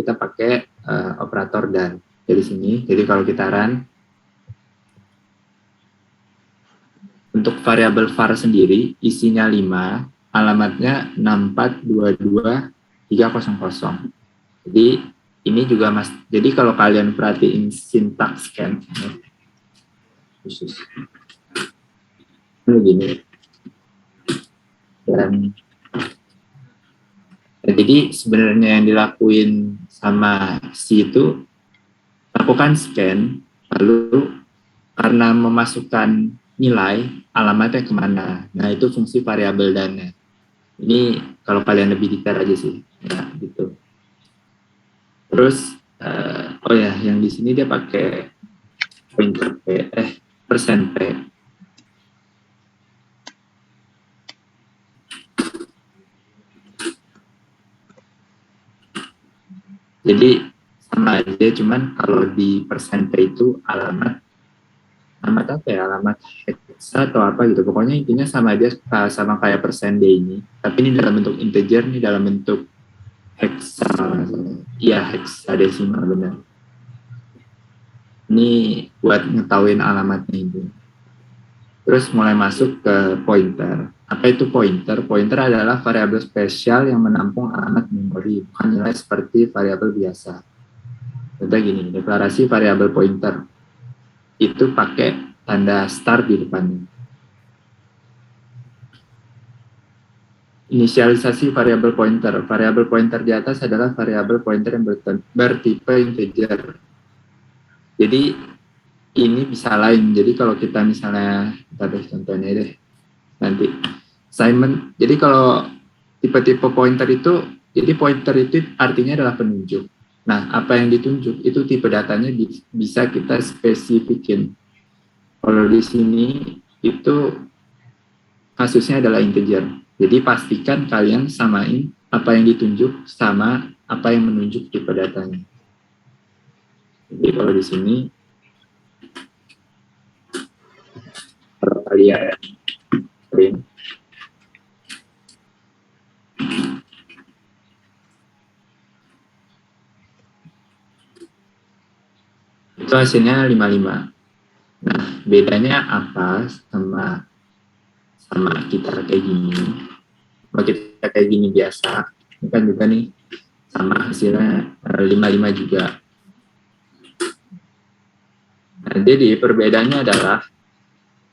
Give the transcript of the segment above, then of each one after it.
kita pakai operator dan dari sini. Jadi kalau kita run, untuk variabel var sendiri isinya 5, alamatnya 6422300. Jadi ini juga jadi kalau kalian perhatiin sintaks scan khusus begini. Dan jadi sebenarnya yang dilakuin sama si itu lakukan scan, lalu karena memasukkan nilai alamatnya kemana. Nah itu fungsi variabel dan. Ini kalau kalian lebih detail aja sih, ya gitu. Terus oh ya, yang di sini dia pakai pointer p, persen p. Jadi sama aja, cuman kalau di persen p itu alamat apa ya, alamat hexa atau apa gitu. Pokoknya intinya sama aja, sama kayak persen d ini. Tapi ini dalam bentuk integer, ini dalam bentuk hexa. Iya, hexadesimal benar. Ini buat ngetahuin alamatnya itu. Terus mulai masuk ke pointer. Apa itu pointer? Pointer adalah variabel spesial yang menampung alamat memori, bukan nilai seperti variabel biasa. Contoh gini, deklarasi variabel pointer itu pakai tanda star di depannya. Inisialisasi variabel pointer. Variabel pointer di atas adalah variabel pointer yang bertipe integer. Jadi ini bisa lain. Jadi kalau kita misalnya, kita deh contohnya deh nanti. Simon. Jadi kalau tipe-tipe pointer itu, jadi pointer itu artinya adalah penunjuk. Nah, apa yang ditunjuk itu tipe datanya bisa kita spesifikin. Kalau di sini itu kasusnya adalah integer. Jadi pastikan kalian samain apa yang ditunjuk sama apa yang menunjuk tipe datanya. Jadi kalau di sini kalau kalian print itu hasilnya 55. Nah, bedanya apa sama kita kayak gini? Kalau kita kayak gini biasa, ini kan juga nih sama hasilnya 55 juga. Nah, jadi perbedaannya adalah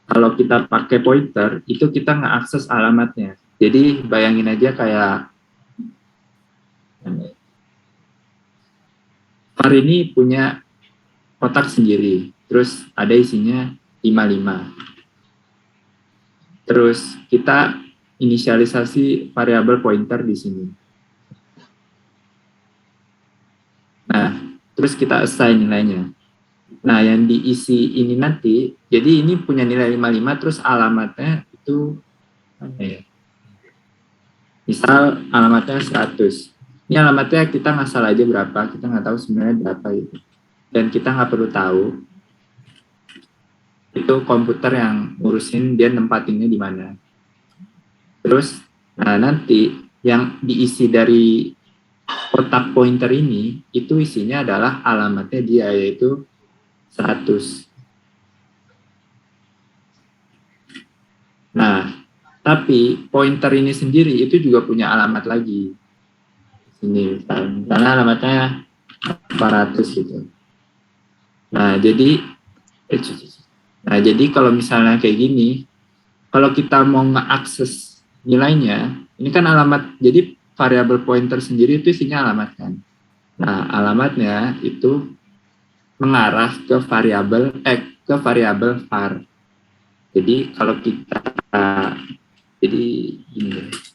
kalau kita pakai pointer, itu kita nggak akses alamatnya. Jadi bayangin aja kayak var ini punya kotak sendiri, terus ada isinya 55. Terus kita inisialisasi variabel pointer di sini. Nah, terus kita assign nilainya. Nah, yang diisi ini nanti, jadi ini punya nilai 55, terus alamatnya itu, apa ya? Misal alamatnya 100. Ini alamatnya kita ngasal aja berapa, kita nggak tahu sebenarnya berapa itu. Dan kita nggak perlu tahu itu komputer yang ngurusin dia nempatinnya di mana. Terus nah nanti yang diisi dari kotak pointer ini itu isinya adalah alamatnya dia, yaitu 100. Nah, tapi pointer ini sendiri itu juga punya alamat lagi. Ini karena alamatnya 400 gitu. Nah, jadi kalau misalnya kayak gini, kalau kita mau ngeakses nilainya, ini kan alamat, jadi variabel pointer sendiri itu isinya alamat kan. Nah, alamatnya itu mengarah ke variabel var. Jadi kalau kita jadi ini.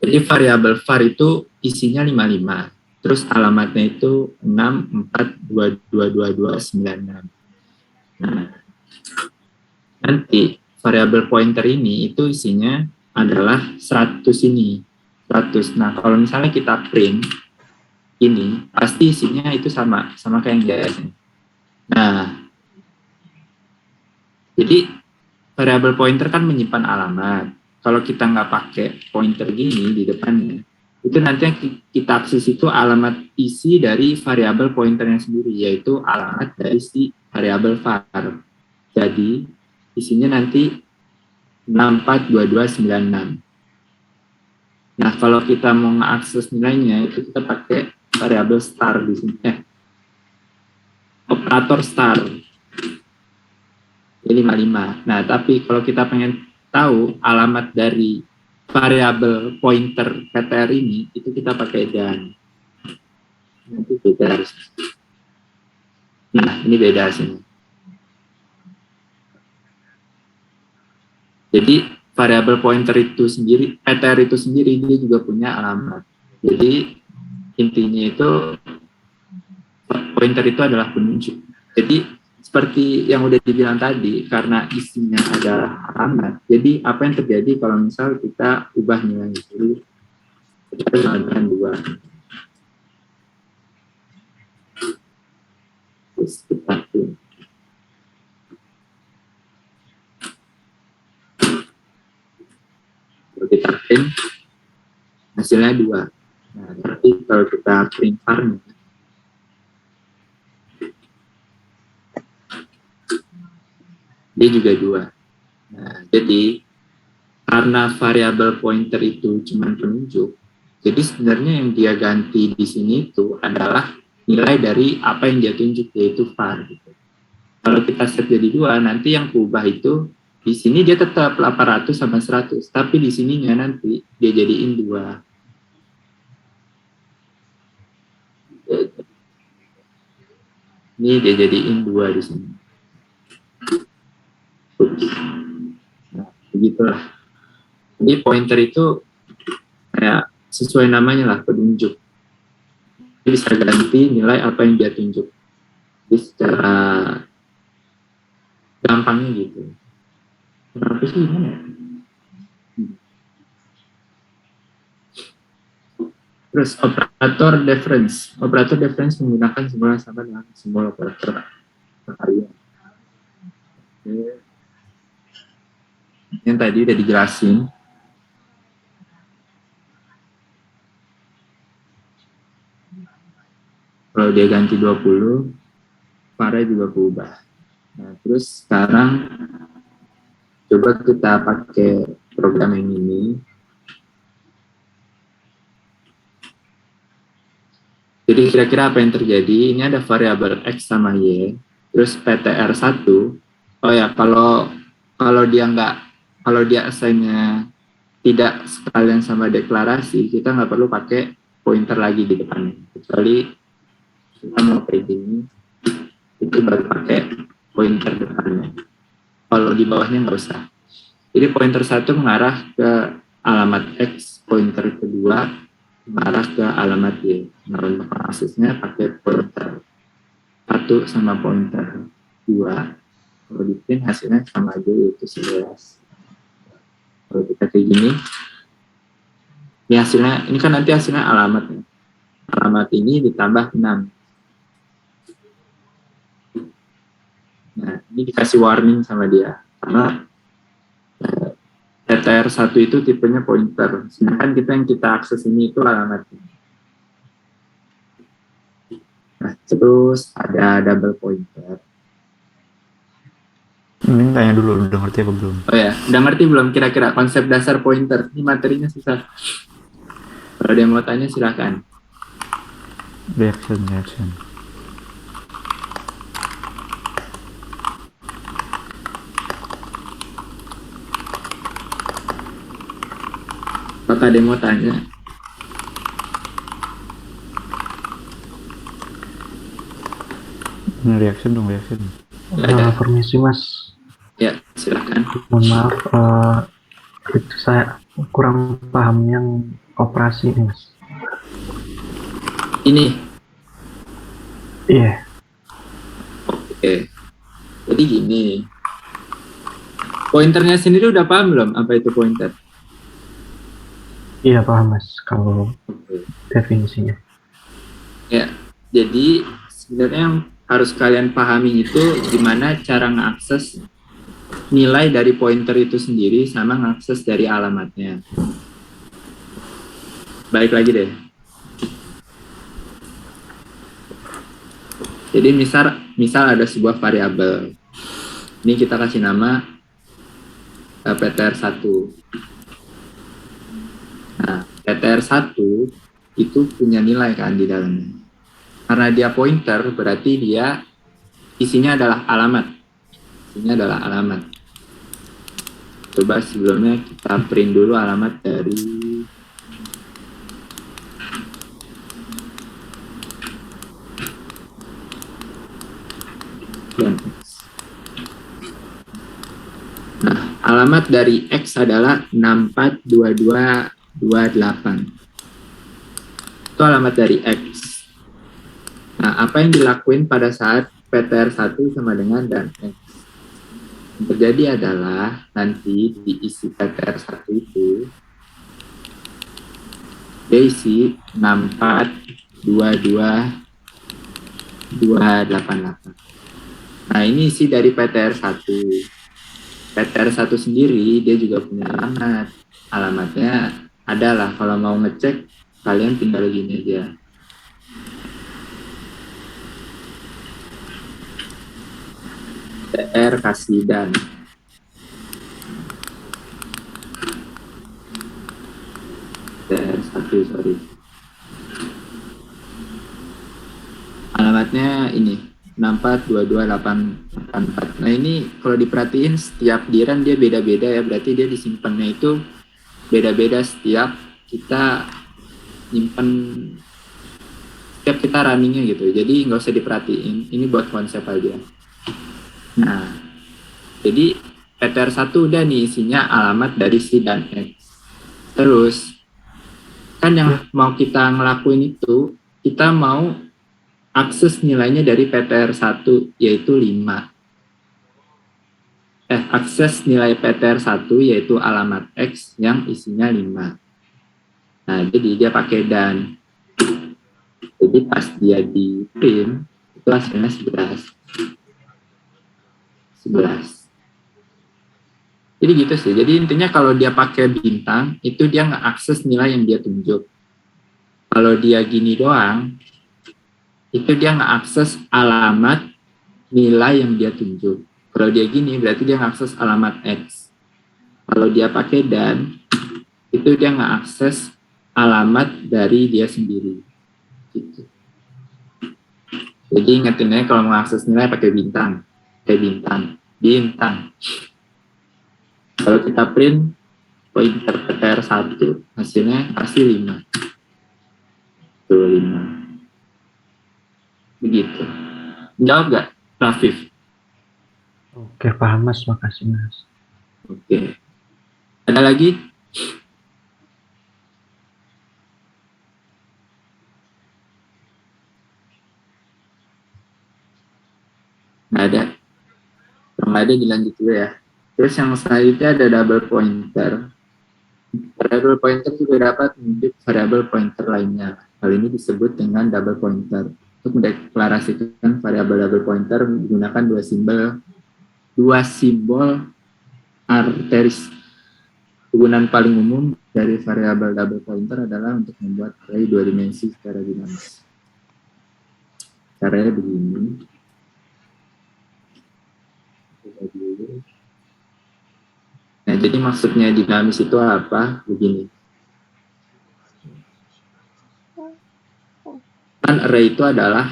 Jadi variabel var itu isinya 55. Terus alamatnya itu 6422296. Nah, nanti variabel pointer ini itu isinya adalah 100 ini. 100. Nah, kalau misalnya kita print ini, pasti isinya itu sama kayak yang JS. Nah, jadi variabel pointer kan menyimpan alamat. Kalau kita nggak pakai pointer gini di depannya, itu nanti yang kita akses itu alamat isi dari variabel pointernya sendiri, yaitu alamat dari si variabel var. Jadi, isinya nanti 642296. Nah, kalau kita mau mengakses nilainya, itu kita pakai variabel star di sini. Operator star. Ini 55. Nah, tapi kalau kita pengen tahu alamat dari variabel pointer PTR ini, itu kita pakai dan. Nanti beda harus. Nah, ini beda sini. Jadi, variabel pointer itu sendiri, PTR itu sendiri, dia juga punya alamat. Jadi, intinya itu, pointer itu adalah penunjuk. Jadi, seperti yang udah dibilang tadi, karena isinya adalah alamat, jadi apa yang terjadi kalau misal kita ubah nilai itu, kita tambahkan 2. Terus kita print. Kalau kita print, hasilnya 2. Nah, tapi kalau kita print var-nya, dia juga 2. Nah, jadi karena variabel pointer itu cuma penunjuk, jadi sebenarnya yang dia ganti di sini itu adalah nilai dari apa yang dia tunjuk, yaitu var. Gitu. Kalau kita set jadi 2, nanti yang berubah itu di sini dia tetap 800 sama 100, tapi di sininya nanti dia jadiin 2. Ini dia jadiin 2 di sini. Nah, begitulah. Jadi pointer itu kayak sesuai namanya lah, penunjuk. Dia bisa ganti nilai apa yang dia tunjuk. Jadi secara gampangnya gitu. Kenapa sih gimana ya? Terus operator difference. Operator difference menggunakan simbol sama dengan simbol operator karya. Yang tadi udah dijelasin. Kalau dia ganti 20, var juga berubah. Nah, terus sekarang coba kita pakai program yang ini. Jadi kira-kira apa yang terjadi? Ini ada variabel X sama Y, terus PTR1. Oh ya, kalau dia assign-nya tidak sekalian sama deklarasi, kita nggak perlu pakai pointer lagi di depannya. Kecuali kita mau kayak gini, itu baru pakai pointer depannya. Kalau di bawahnya nggak usah. Jadi pointer 1 mengarah ke alamat X, pointer kedua mengarah ke alamat Y. Nah, untuk aksesnya pakai pointer 1 sama pointer 2. Kalau di print hasilnya sama aja, yaitu 11. Kalau kita kayak gini, ini hasilnya, ini kan nanti hasilnya alamatnya. Alamat ini ditambah 6. Nah, ini dikasih warning sama dia. Karena PTR1 itu tipenya pointer. Sedangkan yang kita akses ini itu alamatnya. Nah, terus ada double pointer. Ini tanya dulu, udah ngerti apa belum? Oh ya, udah ngerti belum kira-kira konsep dasar pointer? Ini materinya susah. Kalau ada yang mau tanya silakan. Reaction. Apakah ada yang mau tanya? Reaction. Permisi Mas. Ya, silakan. Mohon maaf, itu saya kurang paham yang operasi ini Mas. Ini. Iya. Oke. Jadi gini. Pointernya sendiri udah paham belum apa itu pointer? Iya paham Mas kalau Oke. definisinya. Ya, jadi sebenarnya yang harus kalian pahami itu gimana cara mengakses nilai dari pointer itu sendiri sama mengakses dari alamatnya. Baik lagi deh. Jadi misal ada sebuah variabel. Ini kita kasih nama PTR1. Nah, PTR1 itu punya nilai kan di dalamnya. Karena dia pointer, berarti dia isinya adalah alamat. Isinya adalah alamat. Coba sebelumnya kita print dulu alamat dari dan X. Nah, alamat dari X adalah 642228. Itu alamat dari X. Nah, apa yang dilakuin pada saat PTR1 sama dengan dan X? Yang terjadi adalah nanti diisi PTR1 itu dia isi 642228. Nah, ini isi dari PTR1. PTR1 sendiri dia juga punya alamat. Alamatnya adalah kalau mau ngecek kalian tinggal gini aja. PTR kasih dan. PTR1 sorry. Alamatnya ini 642284. Nah, ini kalau diperhatiin setiap diran dia beda-beda ya, berarti dia disimpannya itu beda-beda setiap kita nyimpen, setiap kita runningnya gitu. Jadi nggak usah diperhatiin, ini buat konsep aja. Nah, jadi PTR1 udah nih isinya alamat dari si dan X. Terus kan yang mau kita ngelakuin itu, kita mau akses nilainya dari PTR1 yaitu 5. Akses nilai PTR1 yaitu alamat X yang isinya 5. Nah, jadi dia pakai dan. Jadi pas dia di print itu hasilnya 11. Jadi gitu sih. Jadi intinya kalau dia pakai bintang itu dia nggak akses nilai yang dia tunjuk. Kalau dia gini doang itu dia nggak akses alamat nilai yang dia tunjuk. Kalau dia gini berarti dia ngakses alamat X. Kalau dia pakai dan itu dia nggak akses alamat dari dia sendiri. Gitu. Jadi ingetinnya kalau mau akses nilai pakai bintang. Bintang. Kalau kita print pointer PTR1 hasilnya pasti 5. Tuh 5. Begitu. Jawab gak, Rafif? Oke paham Mas, makasih Mas. Oke. Ada lagi? Nggak ada. Kalau nggak ada dilanjut dulu ya. Terus yang selanjutnya ada double pointer. Variable pointer juga dapat menunjuk variabel pointer lainnya. Hal ini disebut dengan double pointer. Untuk mendeklarasikan variabel double pointer menggunakan dua simbol arteris. Kegunaan paling umum dari variabel double pointer adalah untuk membuat array 2 dimensi secara dinamis. Caranya begini. Nah, jadi maksudnya dinamis itu apa? Begini. Kan array itu adalah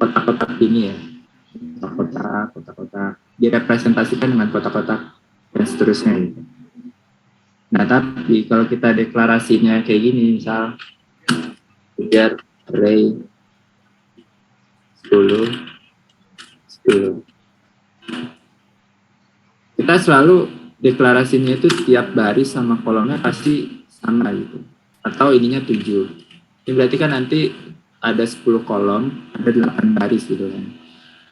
kotak-kotak ini ya. Kotak-kotak. Direpresentasikan dengan kotak-kotak dan seterusnya gitu. Nah, tapi kalau kita deklarasinya kayak gini, misal biar array 10. Kita selalu deklarasinya itu setiap baris sama kolomnya pasti sama gitu. Atau ininya 7. Ini berarti kan nanti ada 10 kolom, ada 8 baris gitu kan.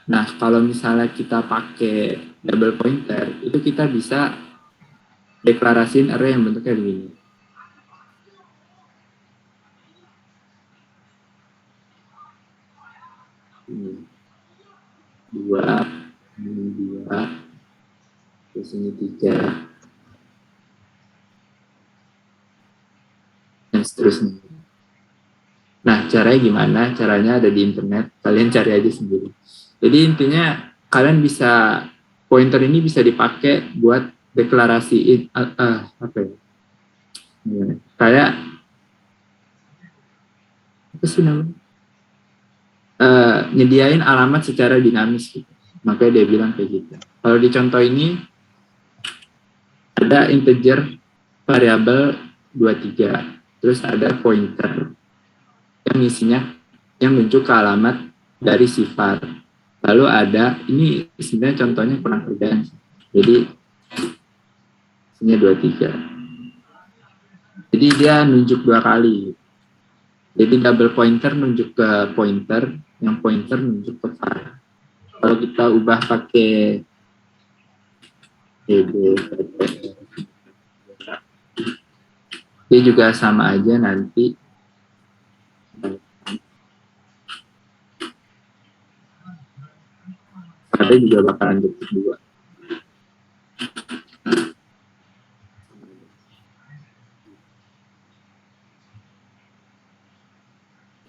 Nah, kalau misalnya kita pakai double pointer, itu kita bisa deklarasiin array yang bentuknya begini. Ini 2, ini 2, terus ini 3, dan seterusnya. Nah, caranya gimana? Caranya ada di internet, kalian cari aja sendiri. Jadi intinya kalian bisa, pointer ini bisa dipakai buat deklarasiin apa ya? Kayak apa sih namanya? Nyediain alamat secara dinamis gitu. Makanya dia bilang kayak gitu. Kalau di contoh ini ada integer variabel 23, terus ada pointer yang isinya yang menunjuk ke alamat dari sifar. Lalu ada, ini sebenarnya contohnya kurang kerjaan. Jadi isinya 23. Jadi dia nunjuk 2 kali. Jadi double pointer nunjuk ke pointer, yang pointer nunjuk ke var. Kalau kita ubah pakai dia juga sama aja nanti. Ada juga bakalan detik 2.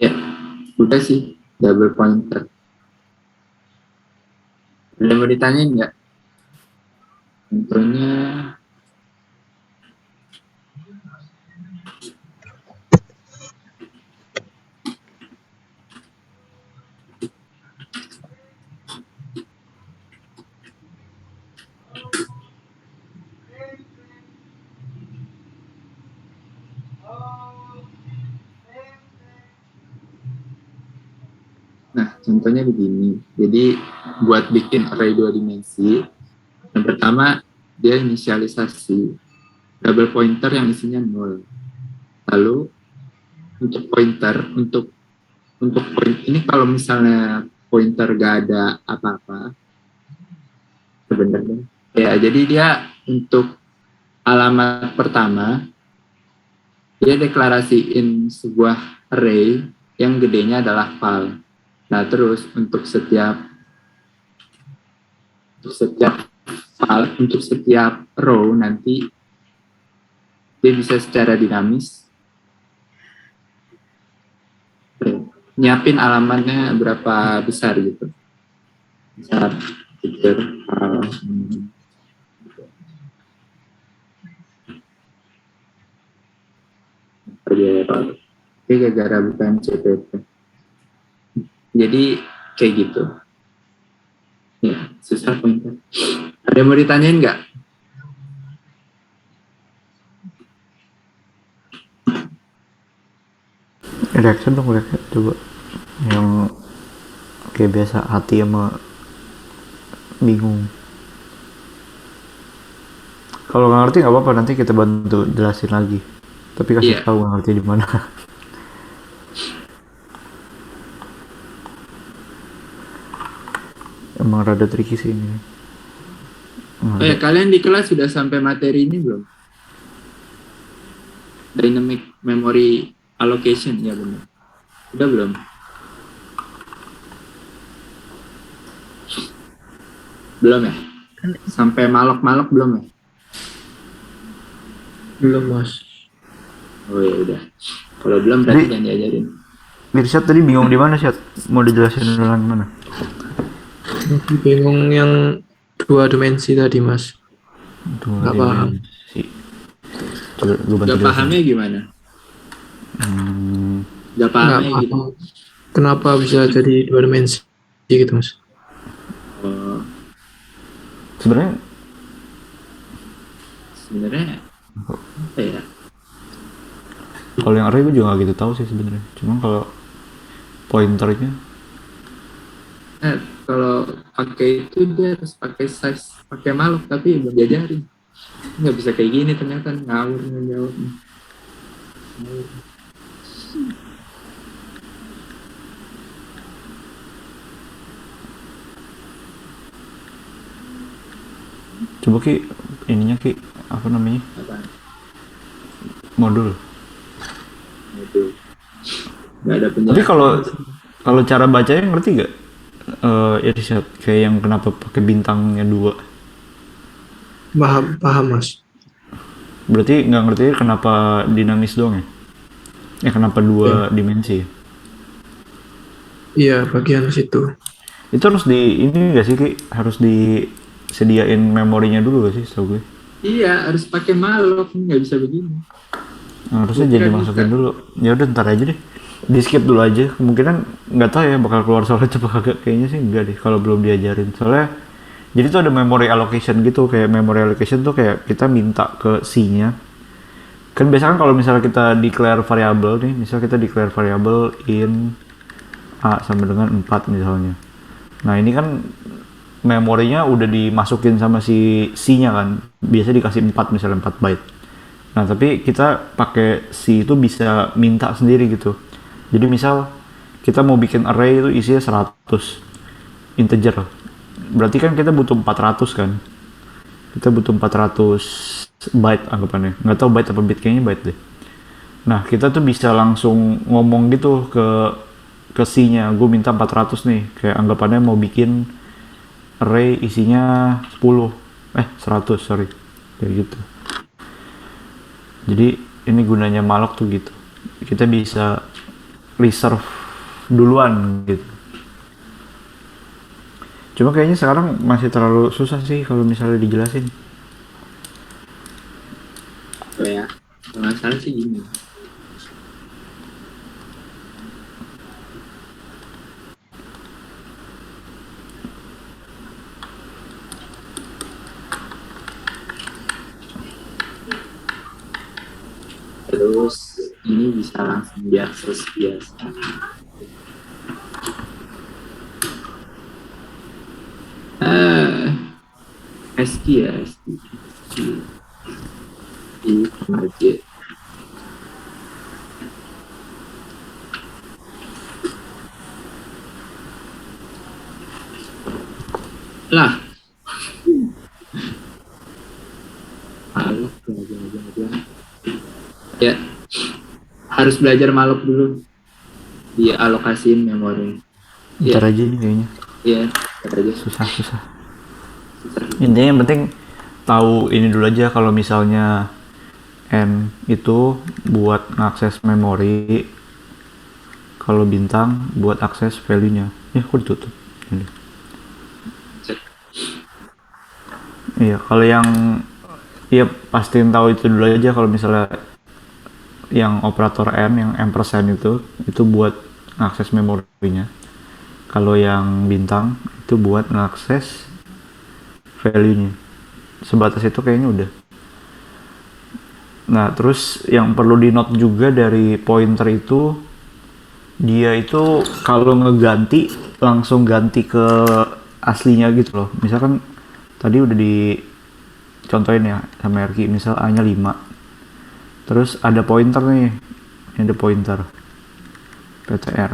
Ya, udah sih double pointer. Ada mau ditanyain nggak? Contohnya contohnya begini. Jadi buat bikin array 2 dimensi, yang pertama dia inisialisasi double pointer yang isinya 0. Lalu untuk pointer, untuk point ini kalau misalnya pointer gak ada apa-apa, sebenarnya ya, jadi dia untuk alamat pertama dia deklarasiin sebuah array yang gedenya adalah val. Nah, terus untuk setiap val, untuk setiap row nanti dia bisa secara dinamis nyiapin alamatnya berapa besar gitu. Besar, kecil, Oke, gara-gara bukan CPP. Jadi kayak gitu. Ya, susah pointer. Ada yang mau ditanyain nggak? Reaction dong, reaction coba. Yang kayak biasa hati sama bingung. Kalau nggak ngerti nggak apa-apa, nanti kita bantu jelasin lagi. Tapi kasih tahu nggak ngerti di mana. Emang rada tricky sih ini. Kalian di kelas sudah sampai materi ini belum? Dynamic memory allocation, ya benar. Udah belum? Belum ya? Sampai malok-malok belum ya? Belum, Mas. Oh ya udah. Kalau belum berarti jangan diajarin. Mirsad tadi bingung di mana, Syat? Mau dijelasin ulang mana? Bingung yang 2 dimensi tadi, Mas. Nggak paham. Gak pahamnya gimana? Gak pahamnya gitu. Kenapa bisa jadi 2 dimensi gitu, Mas? Sebenarnya apa ya? Kalau yang array gue juga gak gitu tahu sih sebenarnya. Cuma kalau pointernya, kalau pakai itu dia harus pakai size, pakai maluk, tapi belum diajarin. Nggak bisa kayak gini ternyata, ngawur ngejawabnya. Coba Ki, ininya Ki, apa namanya? Apa? Modul. Itu nggak ada Tapi kalau penjelasan. kalau cara bacanya ngerti gak? Irsyad, kayak yang kenapa pakai bintangnya 2. Paham, paham Mas. Berarti nggak ngerti kenapa dinamis doang ya? Kenapa Ya, 2 dimensi ya? iya bagian situ. Itu harus di ini gak sih Ki? Harus disediain memorinya dulu gak sih setahu gue? Iya, harus pakai malok, nggak bisa begini. Nah, harusnya Gue jadi kira bisa. dimasukin dulu. Ya udah ntar aja deh. Di skip dulu aja. Kemungkinan nggak tahu ya bakal keluar soalnya coba kagak. Kayaknya sih enggak deh kalau belum diajarin. Soalnya jadi tuh ada memory allocation gitu. Kayak memory allocation tuh kayak kita minta ke C-nya. Kan biasanya kan kalau misalnya kita declare variable nih, misalnya kita declare variable in A sama dengan 4 misalnya. Nah ini kan memorinya udah dimasukin sama si C-nya kan. Biasa dikasih 4 misalnya 4 byte. Nah tapi kita pakai C itu bisa minta sendiri gitu. Jadi misal kita mau bikin array itu isinya 100 integer. Berarti kan kita butuh 400 kan. Kita butuh 400 byte anggapannya. Nggak tahu byte apa bit, kayaknya byte deh. Nah kita tuh bisa langsung ngomong gitu ke C-nya. Gue minta 400 nih. Kayak anggapannya mau bikin array isinya 10. 100 sorry. Kayak gitu. Jadi ini gunanya malloc tuh gitu. Kita bisa reserve duluan gitu. Cuma kayaknya sekarang masih terlalu susah sih kalau misalnya dijelasin. Apa ya? Kalau nggak salah sih gini. Terus ini bisa langsung diakses biasa. ASCII ya, ASCII. Ini kemarin. Lah, malok belajar. Ya, harus belajar malok dulu. Dialokasiin memori. Ntar Iya, aja nih kayaknya. iya, ntar aja. Susah. Intinya yang penting tahu ini dulu aja kalau misalnya N itu buat ngakses memori, kalau bintang buat akses value-nya. Kok ditutup? Ini. Iya, kalau yang iya pastiin tahu itu dulu aja kalau misalnya yang operator N yang ampersand itu buat ngakses memorinya. Kalau yang bintang itu buat ngakses value-nya. Sebatas itu kayaknya udah. Nah, terus yang perlu di note juga dari pointer itu, dia itu kalau ngeganti langsung ganti ke aslinya gitu loh. Misalkan tadi udah dicontohin ya sama Erki, misal A-nya 5. Terus ada pointer nih. Ini ada pointer PTR.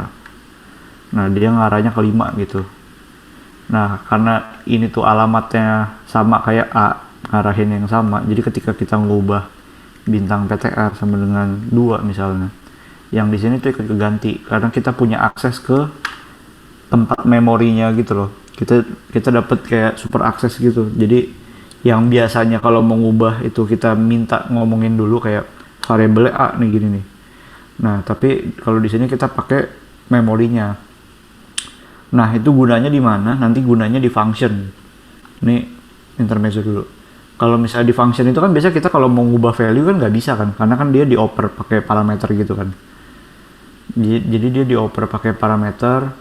Nah, dia ngarahnya ke 5 gitu. Nah, karena ini tuh alamatnya sama kayak A, ngarahin yang sama. Jadi ketika kita ngubah bintang PTR sama dengan 2 misalnya, yang di sini tuh ikut keganti karena kita punya akses ke tempat memorinya gitu loh. Kita dapat kayak super akses gitu. Jadi yang biasanya kalau mau ngubah itu kita minta ngomongin dulu kayak variabel A nih gini nih. Nah, tapi kalau di sini kita pakai memorinya. Nah, itu gunanya di mana? Nanti gunanya di function. Ini intermezzo dulu. Kalau misalnya di function itu kan biasa kita kalau mau ngubah value kan nggak bisa kan, karena kan dia dioper pakai parameter gitu kan. Jadi dia dioper pakai parameter.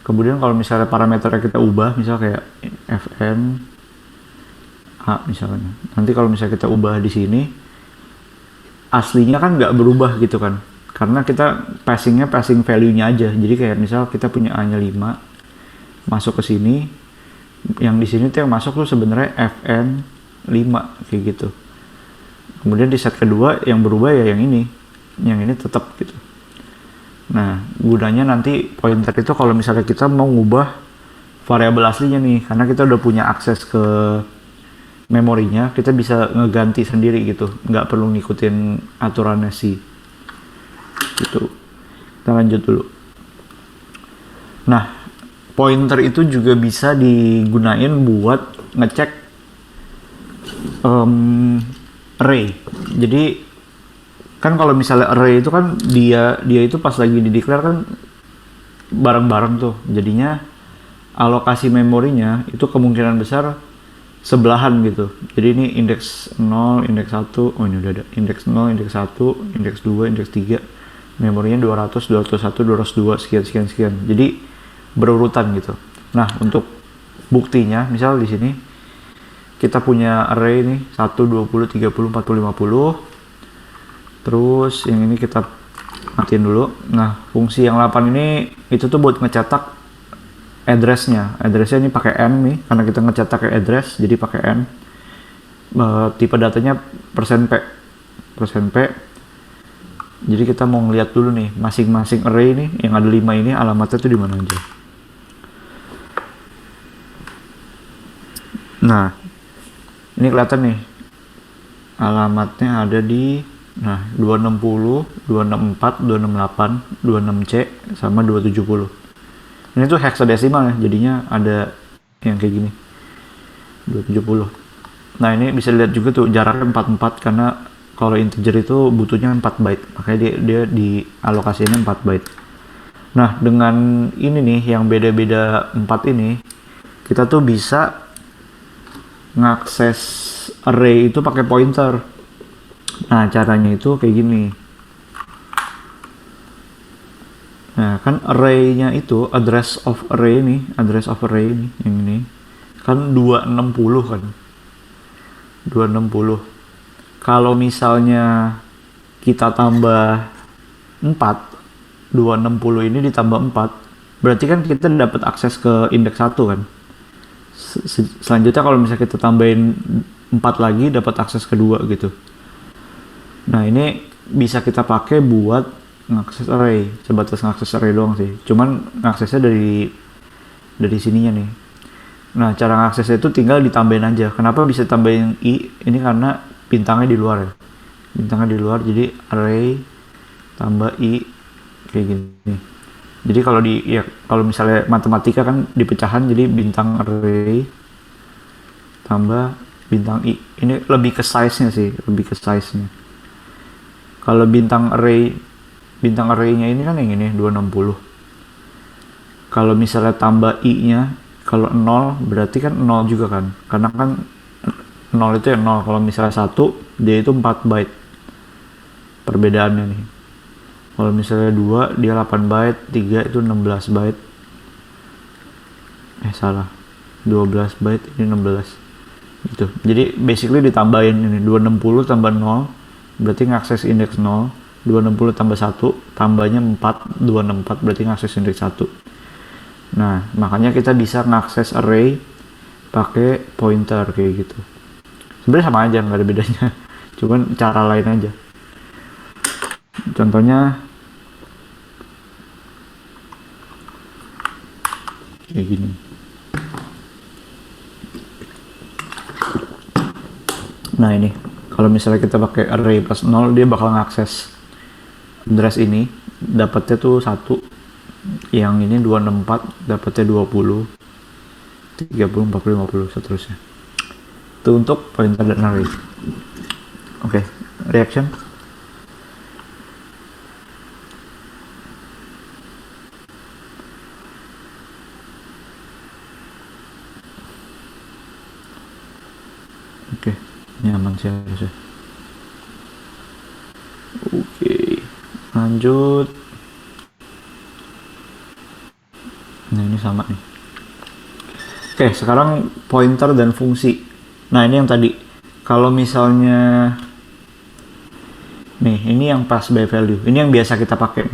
Kemudian kalau misalnya parameternya kita ubah, misal kayak fn a misalnya. Nanti kalau misalnya kita ubah di sini, aslinya kan nggak berubah gitu kan. Karena kita passing value-nya aja. Jadi kayak misal kita punya A-nya 5, masuk ke sini, yang di sini tuh yang masuk tuh sebenarnya fn 5 kayak gitu. Kemudian di set kedua yang berubah ya yang ini tetap gitu. Nah, gunanya nanti pointer itu kalau misalnya kita mau ngubah variabel aslinya nih, karena kita udah punya akses ke memorinya, kita bisa ngeganti sendiri gitu, nggak perlu ngikutin aturannya sih gitu. Kita lanjut dulu. Nah, pointer itu juga bisa digunain buat ngecek array. Jadi kan kalau misalnya array itu kan dia itu pas lagi di declare kan bareng-bareng tuh, jadinya alokasi memorinya itu kemungkinan besar sebelahan gitu. Jadi ini indeks 0, indeks 1, oh ini udah ada indeks 0, indeks 1, indeks 2, indeks 3, memorinya 200, 201, 202, sekian. Jadi berurutan gitu. Nah, untuk buktinya, misal di sini kita punya array nih 1, 20, 30, 40, 50. Terus yang ini kita matiin dulu. Nah, fungsi yang 8 ini itu tuh buat ngecetak address-nya ini pakai n nih, karena kita ngecetak ke address jadi pakai n. Tipe datanya %p. Jadi kita mau ngeliat dulu nih masing-masing array ini yang ada 5 ini alamatnya tuh di mana aja. Nah, ini kelihatan nih alamatnya ada di 260, 264, 268, 26C sama 270. Ini tuh hexadesimal ya, jadinya ada yang kayak gini 270. Nah, ini bisa lihat juga tuh jaraknya 44, karena kalau integer itu butuhnya 4 byte, makanya dia di alokasinya 4 byte. Nah, dengan ini nih yang beda-beda 4 ini, kita tuh bisa ngakses array itu pakai pointer. Nah, caranya itu kayak gini. Nah, kan array-nya itu address of array ini yang ini kan 260 kan. 260. Kalau misalnya kita tambah 4, 260 ini ditambah 4, berarti kan kita dapat akses ke indeks 1 kan. Selanjutnya kalau misalnya kita tambahin 4 lagi dapat akses kedua gitu. Nah, ini bisa kita pakai buat ngakses array, sebatas ngakses array doang sih. Cuman ngaksesnya dari sininya nih. Nah, cara ngaksesnya itu tinggal ditambahin aja. Kenapa bisa tambahin i? Ini karena bintangnya di luar ya. Bintangnya di luar, jadi array tambah i kayak gini. Jadi kalau misalnya matematika kan di pecahan, jadi bintang array tambah bintang i. Ini lebih ke size-nya sih, Kalau bintang array-nya ini kan yang ini 260. Kalau misalnya tambah i-nya, kalau 0 berarti kan 0 juga kan. Karena kan 0 itu ya 0. Kalau misalnya 1, dia itu 4 byte. Perbedaannya nih. Kalau misalnya 2, dia 8 byte, 3 itu 16 byte. Salah. 12 byte, ini 16. Gitu. Jadi basically ditambahin ini 260 tambah 0 berarti ngakses indeks 0, 260 tambah 1 tambahnya 4, 264 berarti ngakses indeks 1. Nah, makanya kita bisa ngakses array pakai pointer kayak gitu. Sebenarnya sama aja, nggak ada bedanya. Cuman cara lain aja. Contohnya kayak gini. Nah, ini kalau misalnya kita pakai array plus 0, dia bakal ngakses address ini, dapatnya tuh 1. Yang ini 264, dapatnya 20, 30, 40, 50, seterusnya. Itu untuk pointer dan array. Oke, reaction. Oke, nyaman sih harusnya. Oke, lanjut. Nah, ini sama nih. Oke, sekarang pointer dan fungsi. Nah, ini yang tadi. Kalau misalnya nih, ini yang pass by value. Ini yang biasa kita pakai.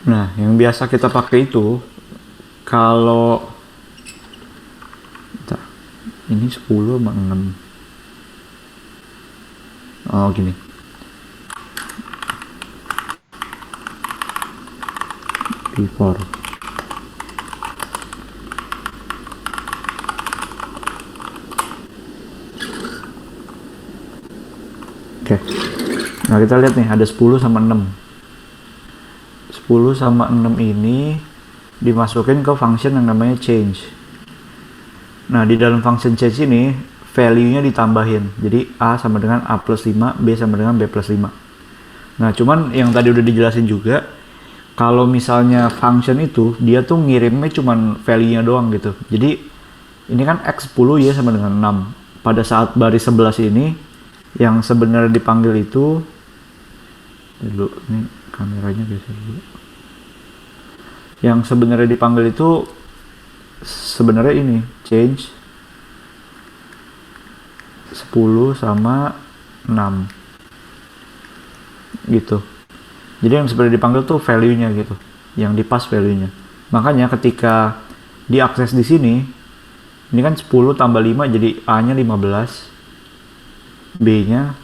Nah, yang biasa kita pakai itu kalau ini 10 sama 6. Oh, gini. before. Oke. Nah, kita lihat nih ada 10 sama 6. 10 sama 6 ini dimasukin ke function yang namanya change. Nah, di dalam function change ini value-nya ditambahin. Jadi A sama dengan A plus 5, B sama dengan B plus 5. Nah, cuman yang tadi udah dijelasin juga, kalau misalnya function itu, dia tuh ngirimnya cuman value-nya doang gitu. Jadi, ini kan X10 ya sama dengan 6. Pada saat baris 11 ini, yang sebenarnya dipanggil itu, dulu, ini kameranya geser dulu. Yang sebenarnya dipanggil itu, sebenarnya ini, change 10 sama 6 gitu. Jadi yang sebenarnya dipanggil tuh value-nya gitu, yang dipas value-nya. Makanya ketika diakses di sini, ini kan 10 tambah 5 jadi A-nya 15, B-nya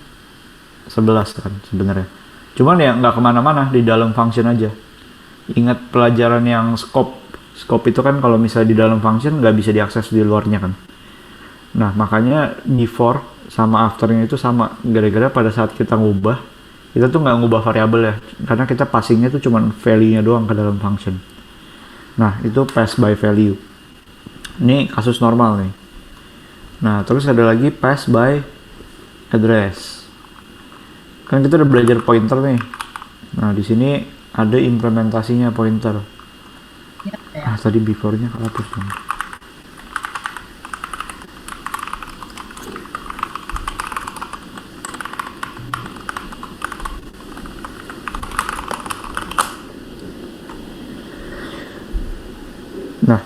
11 kan sebenarnya. Cuman ya nggak kemana-mana, di dalam function aja. Ingat pelajaran yang scope itu kan kalau misalnya di dalam function nggak bisa diakses di luarnya kan. Nah, makanya before sama afternya itu sama. Gara-gara pada saat kita ngubah, kita tuh nggak ngubah variabel ya. Karena kita passingnya tuh cuma value-nya doang ke dalam function. Nah, itu pass by value. Ini kasus normal nih. Nah, terus ada lagi pass by address. Kan kita udah belajar pointer nih. Nah, di sini ada implementasinya pointer. Tadi before-nya kehapus dong. Nah,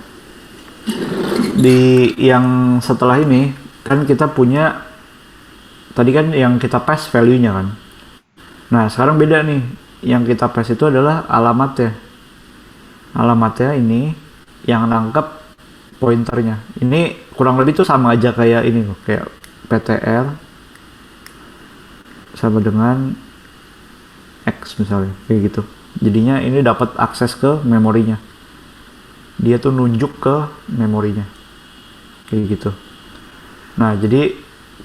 di yang setelah ini kan kita punya, tadi kan yang kita pass value-nya kan. Nah, sekarang beda nih. Yang kita pass itu adalah alamatnya. Alamatnya ini yang nangkep pointernya. Ini kurang lebih tuh sama aja kayak ini loh, kayak PTR sama dengan X misalnya, kayak gitu. Jadinya ini dapat akses ke memorinya. Dia tuh nunjuk ke memorinya. Kayak gitu. Nah, jadi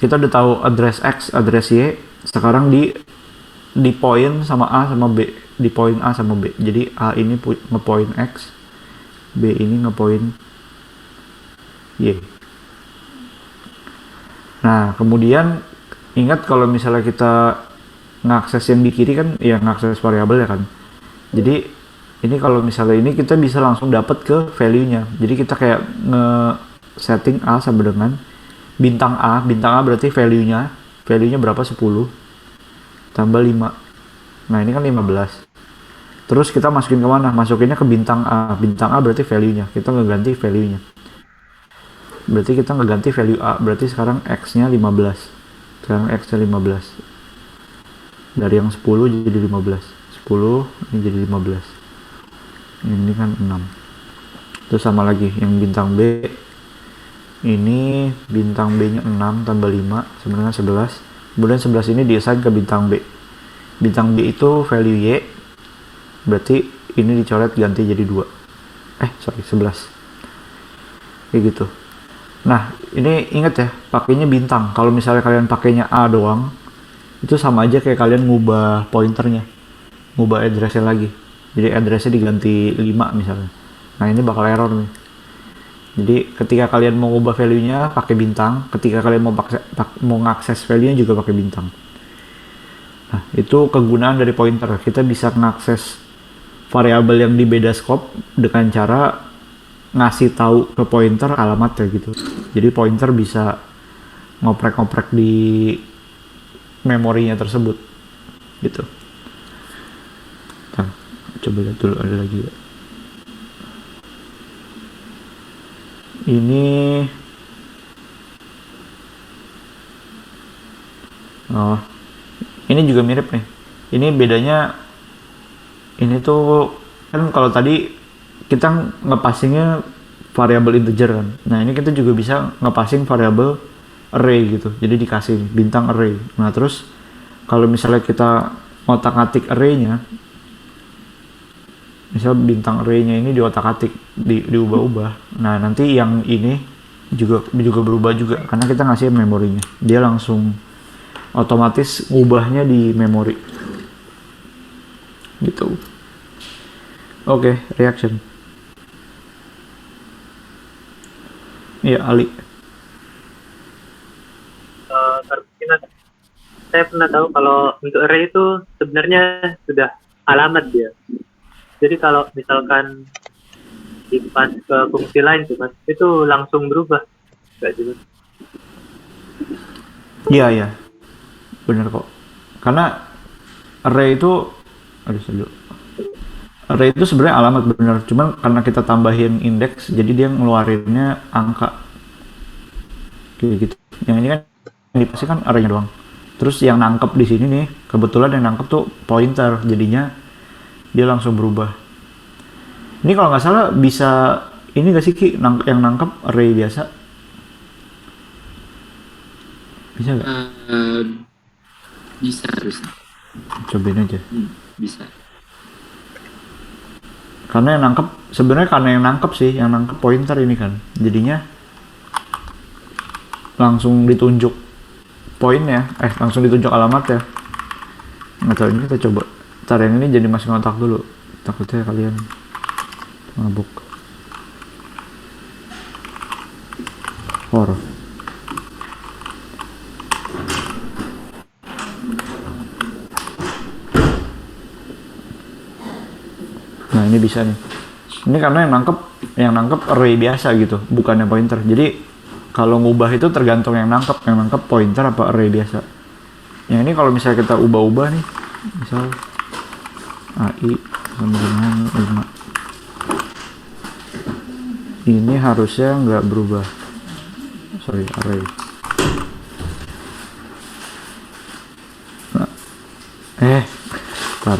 kita udah tahu address X, address Y, sekarang di point sama A sama B, di point A sama B. Jadi A ini ngepoint X, B ini ngepoint Y. Nah, kemudian ingat kalau misalnya kita ngakses yang di kiri kan ya ngakses variabel ya kan. Jadi ini kalau misalnya ini kita bisa langsung dapat ke value-nya. Jadi kita kayak nge-setting A sama dengan bintang A berarti value-nya berapa? 10 tambah 5. Nah, ini kan 15. Terus kita masukin ke mana? Masukinnya ke bintang A. Bintang A berarti value-nya. Kita ngeganti value-nya. Berarti kita ngeganti value A. Berarti sekarang X-nya 15. Sekarang X-nya 15. Dari yang 10 jadi 15. 10 ini jadi 15. Ini kan 6. Terus sama lagi yang bintang B. Ini bintang B-nya 6 tambah 5 sama dengan 11. Kemudian 11 ini diassign ke bintang B. Bintang B itu value Y. Berarti ini dicoret ganti jadi 2. 11. Kayak gitu. Nah, ini ingat ya, pakainya bintang. Kalau misalnya kalian pakainya A doang, itu sama aja kayak kalian ngubah pointernya. Ngubah address-nya lagi. Jadi address-nya diganti 5 misalnya. Nah, ini bakal error nih. Jadi ketika kalian mau ubah value-nya pakai bintang, ketika kalian mau ngakses value-nya juga pakai bintang. Nah, itu kegunaan dari pointer. Kita bisa ngakses variabel yang di beda scope dengan cara ngasih tahu ke pointer alamatnya gitu. Jadi pointer bisa ngoprek-ngoprek di memorinya tersebut. Gitu. Nah, coba lihat dulu ada lagi ya. Ini ini juga mirip nih. Ini bedanya, ini tuh kan kalau tadi kita ngepassingnya variabel integer kan. Nah, ini kita juga bisa ngepassing variabel array gitu. Jadi dikasih bintang array. Nah, terus kalau misalnya kita ngotak-ngatik array-nya, misal bintang array-nya ini diotak-atik, diubah-ubah. Nah, nanti yang ini juga berubah juga karena kita ngasih memorinya. Dia langsung otomatis ngubahnya di memori. Gitu. Oke, reaction. Iya, Ali. Saya pernah tahu kalau untuk array itu sebenarnya sudah alamat dia. Jadi kalau misalkan dipas ke fungsi lain tuh mas, itu langsung berubah, nggak juga? Iya, bener kok. Karena array itu, array itu sebenarnya alamat bener. Cuman karena kita tambahin indeks, jadi dia ngeluarinnya angka. Kayak gitu. Yang ini kan yang dipasih kan array-nya doang. Terus yang nangkep di sini nih, kebetulan yang nangkep tuh pointer, jadinya dia langsung berubah. Ini kalau nggak salah bisa ini nggak sih Ki, yang nangkep array biasa? Bisa nggak? Bisa. Cobain aja. Bisa. Karena yang nangkep, sebenarnya karena yang nangkep sih, yang nangkep pointer ini kan, jadinya langsung ditunjuk poinnya, langsung ditunjuk alamat ya. Nggak tahu, ini kita coba. Ntar yang ini jadi masukin otak dulu, takutnya kalian mabuk. Horor. Nah ini bisa nih. Ini karena yang nangkep array biasa gitu, bukannya pointer. Jadi kalau ngubah itu tergantung yang nangkep pointer apa array biasa. Yang ini kalau misalnya kita ubah-ubah nih, misal AI sama dengan 5. Ini harusnya nggak berubah. Sorry, array. Nah, tar.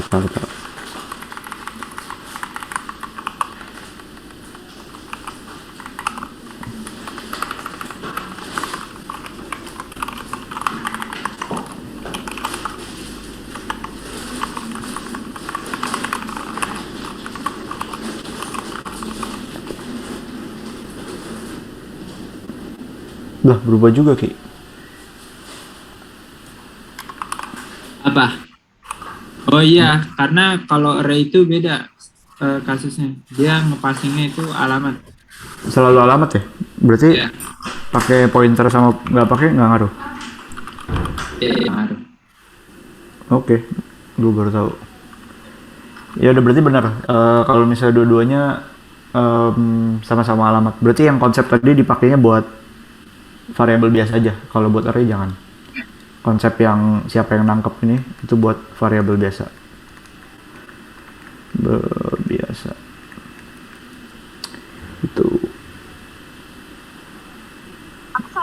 Lah, berubah juga, Ki. Apa? Oh iya, karena kalau array itu beda kasusnya. Dia ngepassingnya itu alamat. Selalu alamat ya? Berarti Ya. pakai pointer sama nggak pakai nggak ngaruh? Ngaruh. Oke, gue baru tahu. Ya udah berarti benar. Kalau misalnya dua-duanya sama-sama alamat, berarti yang konsep tadi dipakainya buat variabel biasa aja. Kalau buat array jangan. Konsep yang siapa yang nangkep ini itu buat variabel biasa. Biasa. Itu.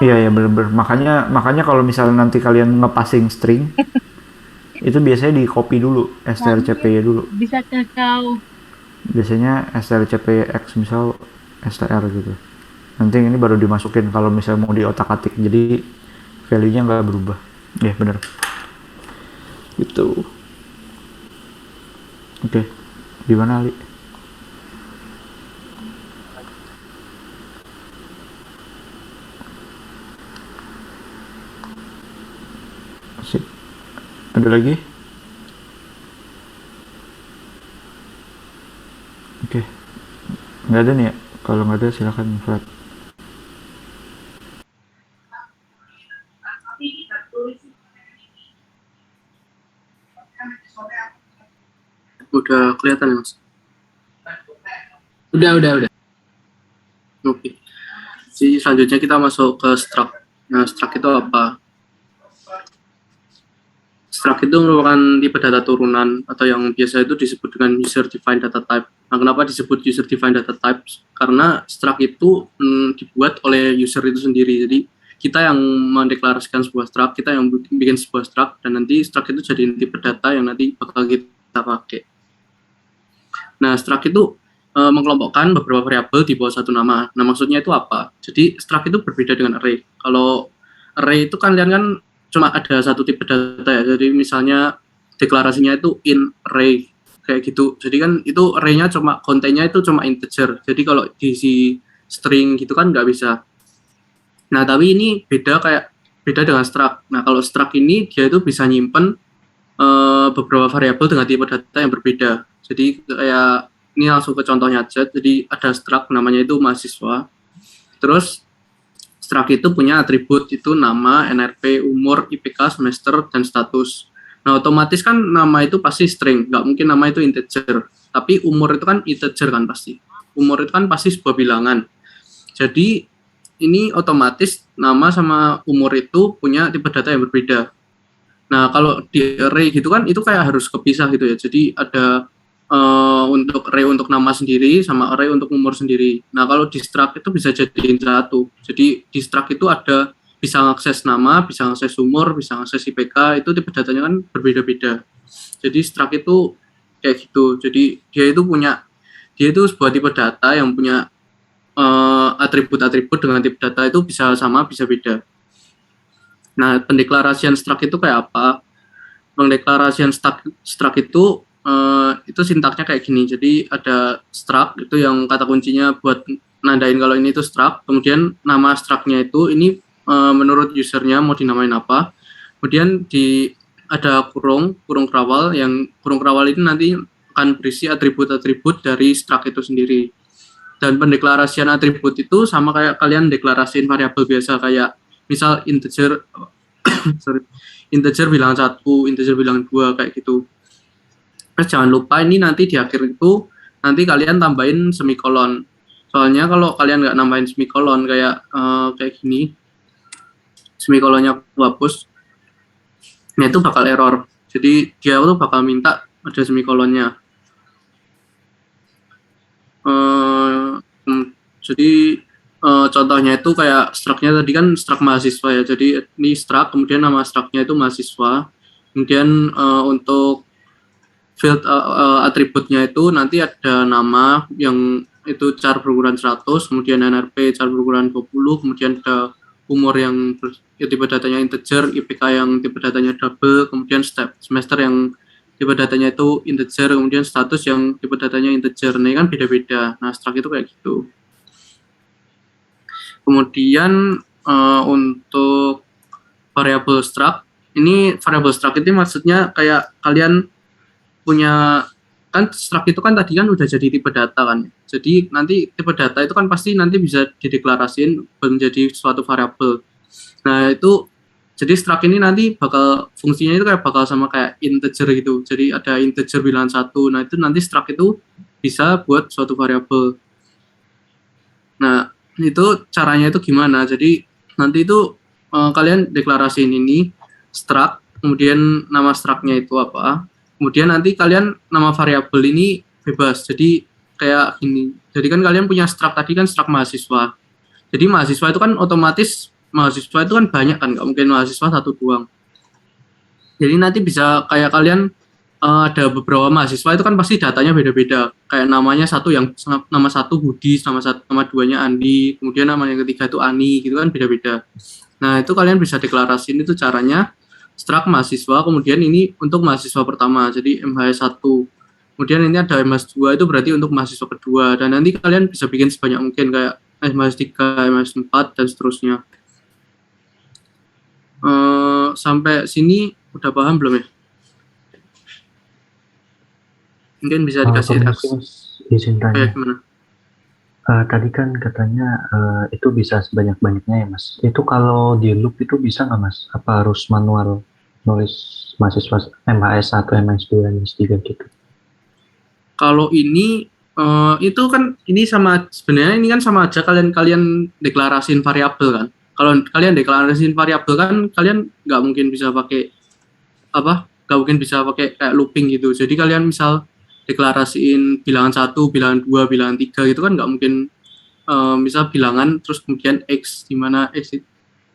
Iya bener-bener. Makanya kalau misalnya nanti kalian ngepassing string itu biasanya di copy dulu strcpy dulu. Bisa kau. Biasanya strcpx misal str gitu. Nanti ini baru dimasukin kalau misalnya mau diotak-atik, jadi value-nya nggak berubah. Ya bener. Gitu. Oke. Di mana Ali? Sip. Ada lagi? Oke. Nggak ada nih ya? Kalau nggak ada silakan Fred. Udah kelihatan mas? Udah. Oke. Jadi selanjutnya kita masuk ke struct. Nah, struct itu apa? Struct itu merupakan tipe data turunan atau yang biasa itu disebut dengan user defined data type. Nah, kenapa disebut user defined data type? Karena struct itu dibuat oleh user itu sendiri. Jadi kita yang mendeklarasikan sebuah struct, kita yang bikin sebuah struct, dan nanti struct itu jadi tipe data yang nanti bakal kita pakai. Nah, struct itu mengelompokkan beberapa variabel di bawah satu nama. Nah, maksudnya itu apa? Jadi struct itu berbeda dengan array. Kalau array itu kalian kan cuma ada satu tipe data ya. Jadi misalnya deklarasinya itu in array. kayak gitu. Jadi kan itu array-nya kontennya itu cuma integer. Jadi kalau diisi string gitu kan nggak bisa. Nah, tapi ini beda dengan struct. Nah, kalau struct ini dia itu bisa nyimpen beberapa variabel dengan tipe data yang berbeda. Jadi kayak ini langsung ke contohnya aja. Jadi ada struct namanya itu mahasiswa. Terus struct itu punya atribut itu nama, NRP, umur, IPK, semester, dan status. Nah, otomatis kan nama itu pasti string, nggak mungkin nama itu integer. Tapi umur itu kan integer kan pasti. Umur itu kan pasti sebuah bilangan. Jadi ini otomatis nama sama umur itu punya tipe data yang berbeda. Nah, kalau di array gitu kan itu kayak harus kepisah gitu ya. Jadi ada untuk array untuk nama sendiri sama array untuk umur sendiri. Nah, kalau di struct itu bisa jadiin satu. Jadi di struct itu ada bisa mengakses nama, bisa mengakses umur, bisa mengakses IPK, itu tipe datanya kan berbeda-beda. Jadi struct itu kayak gitu. Jadi dia itu sebuah tipe data yang punya atribut-atribut dengan tipe data itu bisa sama, bisa beda. Nah, pendeklarasian struct itu kayak apa? Pendeklarasian struct itu sintaksnya kayak gini. Jadi ada struct itu yang kata kuncinya buat nandain kalau ini itu struct. Kemudian nama struct-nya itu ini menurut usernya mau dinamain apa. Kemudian ada kurung krawal, yang kurung krawal ini nanti akan berisi atribut-atribut dari struct itu sendiri. Dan pendeklarasian atribut itu sama kayak kalian deklarasiin variabel biasa, kayak misal integer integer bilangan 1, integer bilangan 2 kayak gitu. Terus jangan lupa ini nanti di akhir itu nanti kalian tambahin semikolon. Soalnya kalau kalian nggak nambahin semikolon kayak gini, semikolonnya aku hapus, nah itu bakal error. Jadi dia tuh bakal minta ada semikolonnya. Jadi contohnya itu kayak struct-nya tadi kan struct mahasiswa ya. Jadi ini struct, kemudian nama struct-nya itu mahasiswa. Kemudian untuk field atributnya itu nanti ada nama yang itu char berukuran 100, kemudian NRP char berukuran 20, kemudian ada umur yang tipe datanya integer, IPK yang tipe datanya double, kemudian semester yang tipe datanya itu integer, kemudian status yang tipe datanya integer. Nah, ini kan beda-beda. Nah, struct itu kayak gitu. Kemudian untuk variabel struct, ini variabel struct itu maksudnya kayak kalian punya, kan struct itu kan tadi kan udah jadi tipe data kan. Jadi nanti tipe data itu kan pasti nanti bisa dideklarasiin menjadi suatu variabel. Nah, itu jadi struct ini nanti bakal fungsinya itu kayak bakal sama kayak integer gitu. Jadi ada integer bilangan 1. Nah, itu nanti struct itu bisa buat suatu variabel. Nah, itu caranya itu gimana? Jadi nanti itu kalian deklarasiin ini struct, kemudian nama struct-nya itu apa. Kemudian nanti kalian nama variabel ini bebas. Jadi kayak gini. Jadi kan kalian punya struct tadi kan struct mahasiswa. Jadi mahasiswa itu kan otomatis mahasiswa itu kan banyak kan, nggak mungkin mahasiswa satu doang. Jadi nanti bisa kayak kalian ada beberapa mahasiswa itu kan pasti datanya beda-beda. Kayak namanya nama satu Budi, nama duanya Andi, kemudian nama yang ketiga itu Ani, gitu kan beda-beda. Nah, itu kalian bisa deklarasiin itu caranya struct mahasiswa, kemudian ini untuk mahasiswa pertama, jadi MHS1. Kemudian ini ada MHS2 itu berarti untuk mahasiswa kedua, dan nanti kalian bisa bikin sebanyak mungkin kayak MHS3, MHS4 dan seterusnya. Sampai sini udah paham belum ya? Mungkin bisa dikasih reaksi. Izin tanya. Gimana? Tadi kan katanya itu bisa sebanyak-banyaknya ya Mas. Itu kalau di loop itu bisa nggak Mas? Apa harus manual nulis mahasiswa MHS1, MHS2, MHS3 gitu? Kalau ini itu kan ini sebenarnya ini kan sama aja kalian deklarasiin variabel kan. Kalau kalian deklarasiin variabel kan kalian nggak mungkin bisa pakai kayak looping gitu. Jadi kalian misal deklarasiin bilangan 1, bilangan 2, bilangan 3 gitu kan nggak mungkin misal bilangan terus kemudian X, di mana X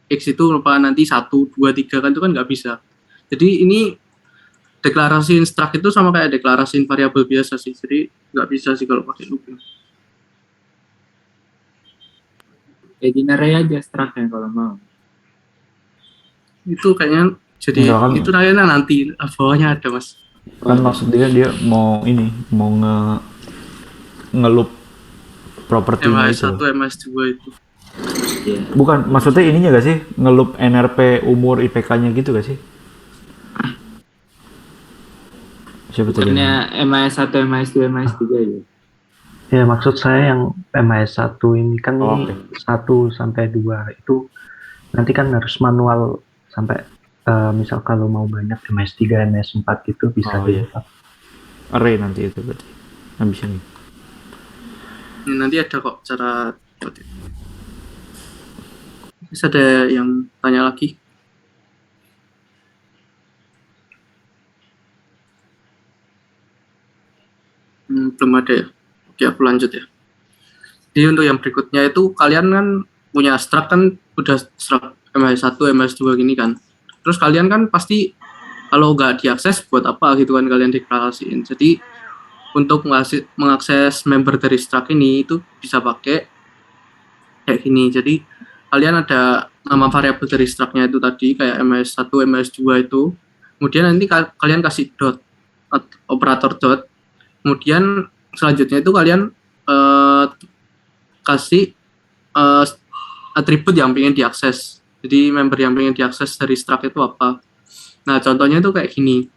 itu merupakan nanti 1, 2, 3 kan itu kan nggak bisa. Jadi ini deklarasiin struct itu sama kayak deklarasiin variabel biasa sih. Jadi nggak bisa sih kalau pakai looping. Jadiin array aja struct-nya kalau mau. Itu kayaknya jadi Enggak kan? itu kayaknya nanti bawahnya ada Mas. Kan maksud dia mau ini, mau ngelup propertinya itu. MHS1, MHS2 itu. Iya. Bukan, maksudnya ininya gak sih? Ngelup NRP umur IPK-nya gitu gak sih? Siapa tadi? Bukannya MAS1, MAS2, MAS3 ya? Ya, maksud saya yang MHS 1 ini kan Oh, ini 1 sampai 2 itu nanti kan harus manual sampai misal kalau mau banyak MS3, MS4 gitu bisa Oh, iya. di-backup. Array nanti itu berarti. Habisnya nih. Ini nanti ada kok cara buat itu. Bisa ada yang tanya lagi? Belum ada ya? Oke, aku lanjut ya. Jadi untuk yang berikutnya itu kalian kan punya struct kan udah struct MS1, MS2 gini kan. Terus kalian kan pasti kalau nggak diakses buat apa gitu kan kalian deklarasiin. Jadi untuk mengakses member dari struct ini itu bisa pakai kayak gini. Jadi kalian ada nama variabel dari struct-nya itu tadi kayak MS1, MS2 itu. Kemudian nanti kalian kasih dot, operator dot. Kemudian selanjutnya itu kalian kasih atribut yang pengen diakses. Jadi member yang pengen diakses dari struct itu apa. Nah, contohnya itu kayak gini.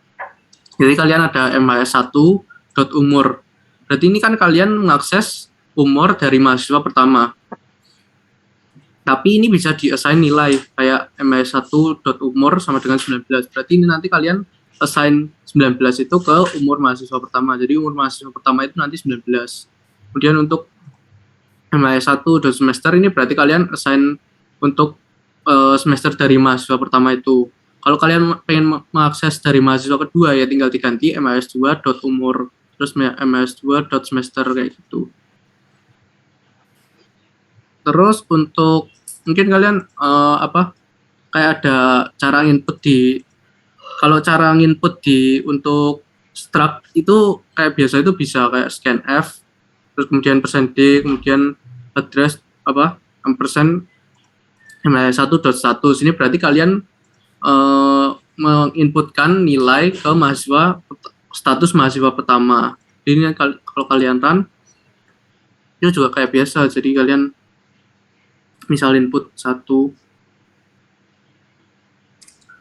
Jadi kalian ada MHS1 dot umur. Berarti ini kan kalian mengakses umur dari mahasiswa pertama. Tapi ini bisa di-assign nilai kayak MHS1 dot umur sama dengan 19. Berarti ini nanti kalian assign 19 itu ke umur mahasiswa pertama. Jadi umur mahasiswa pertama itu nanti 19. Kemudian untuk MHS1 dot semester ini berarti kalian assign untuk semester dari mahasiswa pertama itu. Kalau kalian pengen mengakses dari mahasiswa kedua ya tinggal diganti MHS2 dot umur terus MHS2 dot semester kayak gitu. Terus untuk mungkin kalian kayak ada cara input di kalau cara input di untuk struct itu kayak biasa itu bisa kayak scanf terus kemudian %d kemudian address ampersand MHS1.status ini berarti kalian menginputkan nilai ke mahasiswa status mahasiswa pertama. Jadi kalau kalian run itu juga kayak biasa. Jadi kalian misal input 1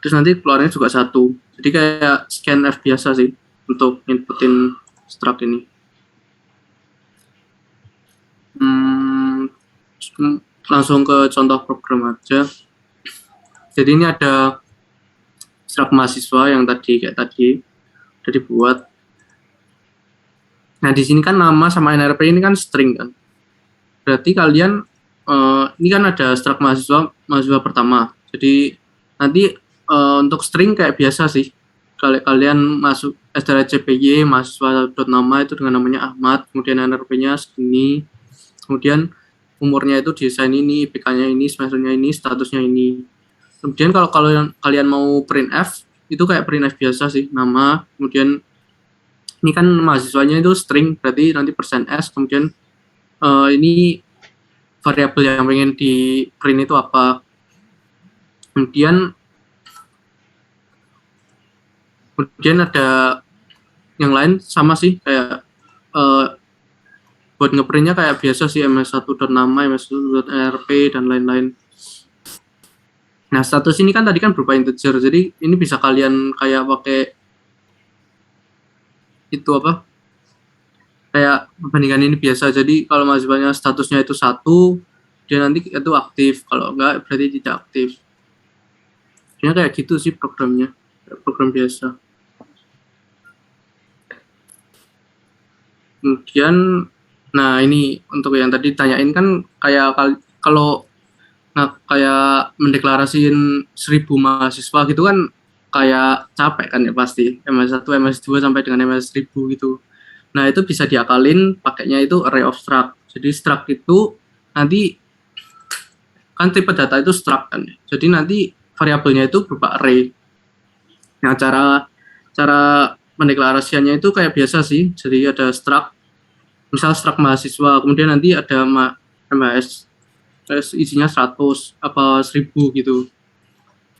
terus nanti keluarnya juga 1. Jadi kayak scanf biasa sih untuk inputin struct ini. Langsung ke contoh program aja. Jadi ini ada struct mahasiswa yang tadi kayak tadi udah dibuat. Nah di sini kan nama sama NRP ini kan string kan. Berarti kalian ini kan ada struct mahasiswa pertama. Jadi nanti untuk string kayak biasa sih. Kalian masuk strcpy mahasiswa.nama itu dengan namanya Ahmad, kemudian NRP-nya segini, kemudian umurnya itu desain ini, IPK-nya ini, semesternya ini, statusnya ini. Kemudian kalau kalian mau printf itu kayak printf biasa sih, nama, kemudian ini kan mahasiswanya itu string, berarti nanti %s, kemudian ini variabel yang pengen di print itu apa. Kemudian ada yang lain sama sih kayak buat ngeprintnya kayak biasa sih ms1.nama, ms1.rp dan lain-lain. Nah status ini kan tadi kan berupa integer, jadi ini bisa kalian kayak pakai itu kayak perbandingan ini biasa. Jadi kalau mahasiswanya statusnya itu 1, dia nanti itu aktif, kalau enggak berarti tidak aktif. Ini kayak gitu sih programnya, program biasa. Kemudian nah ini untuk yang tadi ditanyain kan kayak kalau kayak mendeklarasiin 1000 mahasiswa gitu kan kayak capek kan ya pasti, MS1, MS2 sampai dengan MS1000 gitu. Nah itu bisa diakalin pakainya itu array of struct. Jadi struct itu nanti kan tipe data itu struct kan ya. Jadi nanti variabelnya itu berupa array. Nah cara pendeklarasiannya itu kayak biasa sih. Jadi ada struct, misal struct mahasiswa, kemudian nanti ada MHS isinya 100 apa 1000 gitu.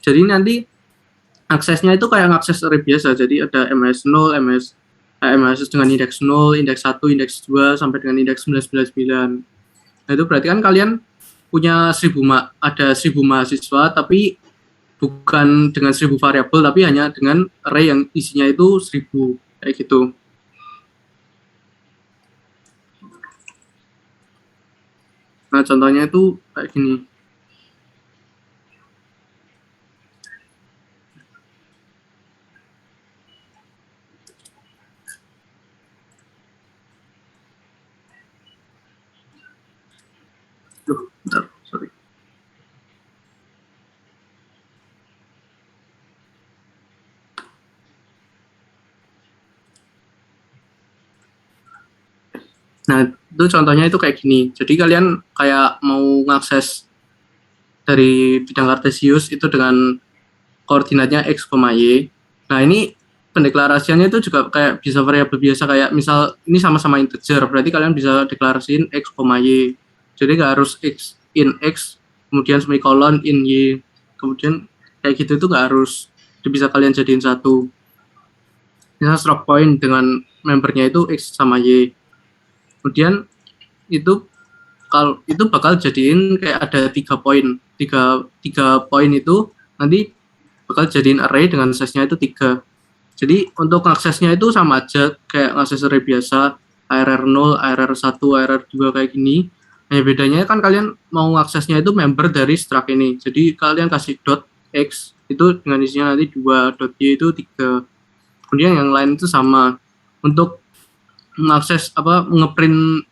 Jadi nanti aksesnya itu kayak ngakses array biasa. Jadi ada MAS0, MAS dengan indeks 0, indeks 1, indeks 2 sampai dengan indeks 999. Nah, itu berarti kan kalian punya ada 1000 mahasiswa tapi bukan dengan 1000 variabel tapi hanya dengan array yang isinya itu 1000 kayak gitu. Nah, contohnya itu kayak gini. Bentar, sorry. Nah, itu contohnya itu kayak gini. Jadi kalian kayak mau ngakses dari bidang kartesius itu dengan koordinatnya x, y. Nah, ini pendeklarasiannya itu juga kayak bisa variabel biasa, kayak misal ini sama-sama integer, berarti kalian bisa deklarasiin x, y. Jadi nggak harus x in x, kemudian semikolon in y, kemudian kayak gitu itu nggak harus, bisa kalian jadiin satu. Misal struct point dengan membernya itu x sama y. Kemudian itu kalau itu bakal jadiin kayak ada 3 poin. Tiga poin itu nanti bakal jadiin array dengan size-nya itu 3. Jadi untuk aksesnya itu sama aja kayak akses array biasa, ARR0, ARR1, ARR2 kayak gini. Nah, bedanya kan kalian mau aksesnya itu member dari struct ini. Jadi kalian kasih .x itu dengan isinya nanti 2, .y itu 3. Kemudian yang lain itu sama. Untuk mengakses ngeprint